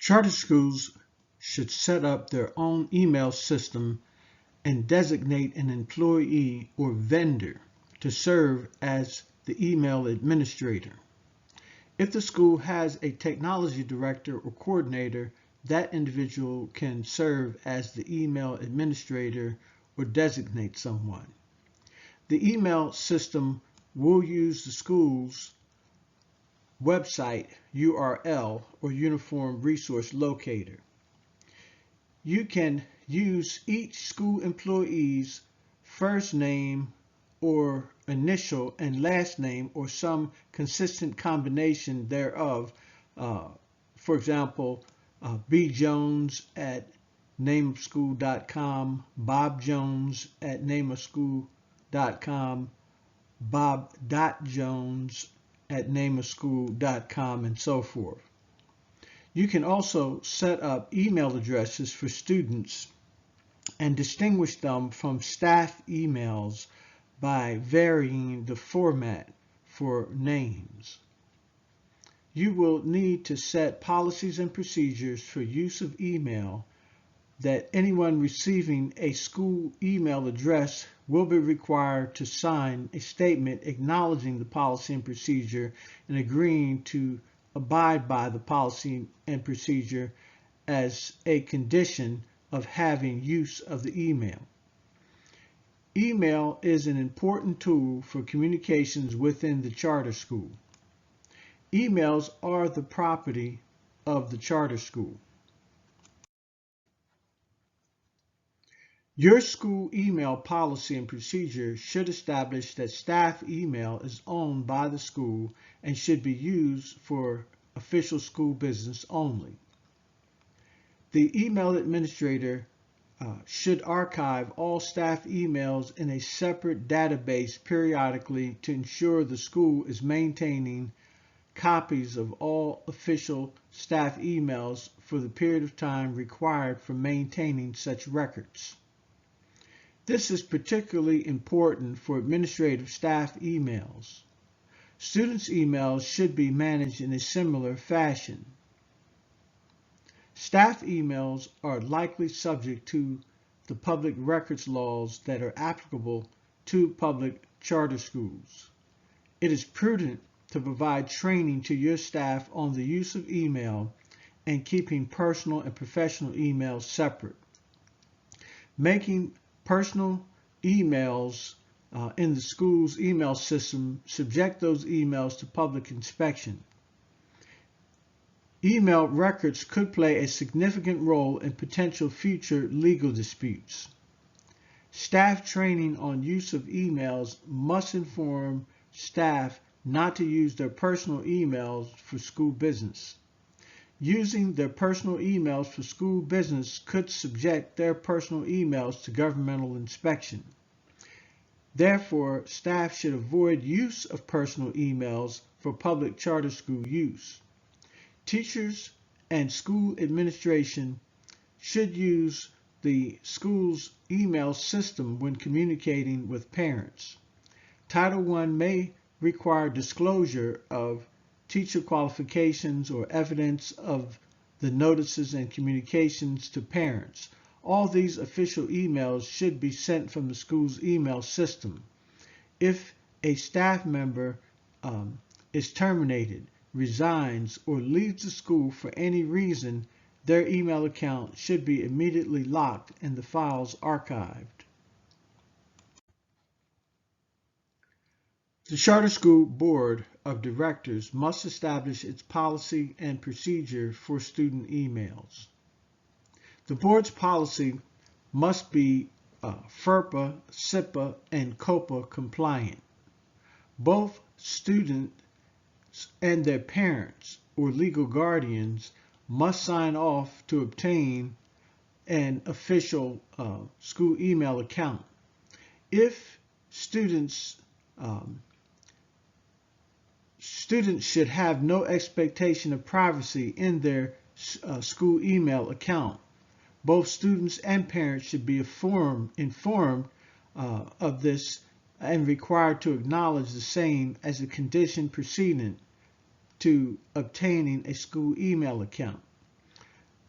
Charter schools should set up their own email system and designate an employee or vendor to serve as the email administrator. If the school has a technology director or coordinator, that individual can serve as the email administrator or designate someone. The email system will use the school's website URL or Uniform Resource Locator. You can use each school employee's first name or initial and last name or some consistent combination thereof. For example, B. Jones at nameofschool.com, Bob Jones at nameofschool.com, Bob.Jones at nameofschool.com, and so forth. You can also set up email addresses for students and distinguish them from staff emails by varying the format for names. You will need to set policies and procedures for use of email that anyone receiving a school email address will be required to sign a statement acknowledging the policy and procedure and agreeing to abide by the policy and procedure as a condition of having use of the email. Email is an important tool for communications within the charter school. Emails are the property of the charter school. Your school email policy and procedure should establish that staff email is owned by the school and should be used for official school business only. The email administrator should archive all staff emails in a separate database periodically to ensure the school is maintaining copies of all official staff emails for the period of time required for maintaining such records. This is particularly important for administrative staff emails. Students' emails should be managed in a similar fashion. Staff emails are likely subject to the public records laws that are applicable to public charter schools. It is prudent to provide training to your staff on the use of email and keeping personal and professional emails separate. Making personal emails in the school's email system subject those emails to public inspection. Email records could play a significant role in potential future legal disputes. Staff training on use of emails must inform staff not to use their personal emails for school business. Using their personal emails for school business could subject their personal emails to governmental inspection. Therefore, staff should avoid use of personal emails for public charter school use. Teachers and school administration should use the school's email system when communicating with parents. Title I may require disclosure of teacher qualifications or evidence of the notices and communications to parents. All these official emails should be sent from the school's email system. If a staff member is terminated, resigns, or leaves the school for any reason, their email account should be immediately locked and the files archived. The Charter School Board of Directors must establish its policy and procedure for student emails. The board's policy must be FERPA, SIPA, and COPA compliant. Both students and their parents or legal guardians must sign off to obtain an official school email account. If students should have no expectation of privacy in their school email account. Both students and parents should be informed of this and required to acknowledge the same as a condition precedent to obtaining a school email account.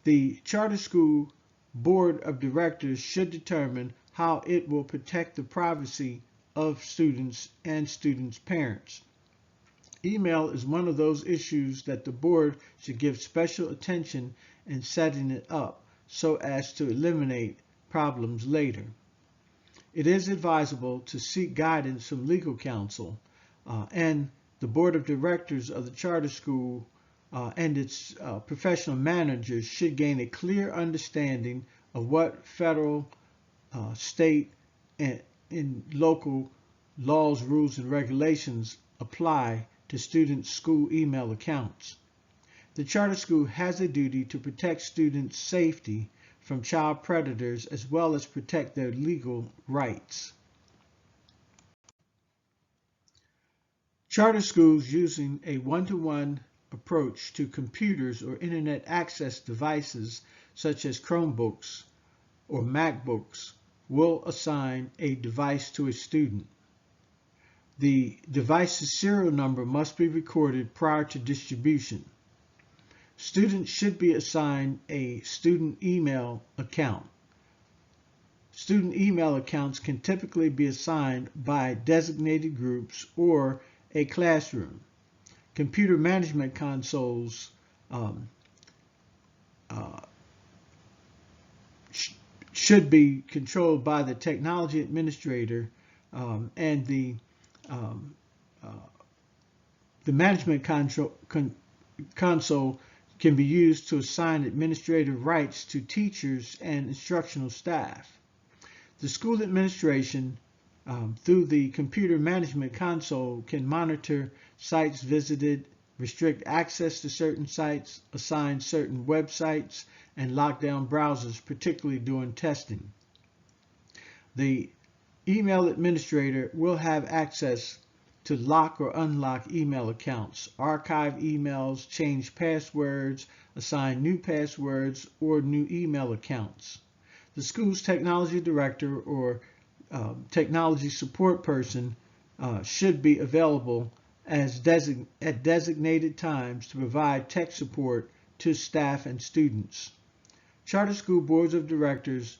The charter school board of directors should determine how it will protect the privacy of students and students' parents. Email is one of those issues that the board should give special attention in setting it up so as to eliminate problems later. It is advisable to seek guidance from legal counsel, and the board of directors of the charter school and its professional managers should gain a clear understanding of what federal, state, and local laws, rules, and regulations apply to students' school email accounts. The charter school has a duty to protect students' safety from child predators as well as protect their legal rights. Charter schools using a one-to-one approach to computers or internet access devices such as Chromebooks or MacBooks will assign a device to a student. The device's serial number must be recorded prior to distribution. Students should be assigned a student email account. Student email accounts can typically be assigned by designated groups or a classroom. Computer management consoles should be controlled by the technology administrator, and the management console can be used to assign administrative rights to teachers and instructional staff. The school administration, through the computer management console, can monitor sites visited, restrict access to certain sites, assign certain websites, and lock down browsers, particularly during testing. The email administrator will have access to lock or unlock email accounts, archive emails, change passwords, assign new passwords, or new email accounts. The school's technology director or technology support person should be available at designated times to provide tech support to staff and students. Charter school boards of directors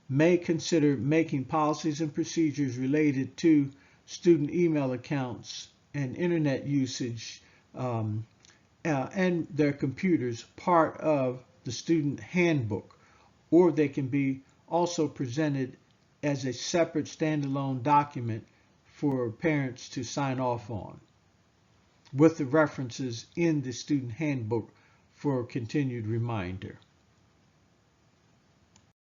may consider making policies and procedures related to student email accounts and internet usage and their computers part of the student handbook, or they can be also presented as a separate standalone document for parents to sign off on, with the references in the student handbook for continued reminder.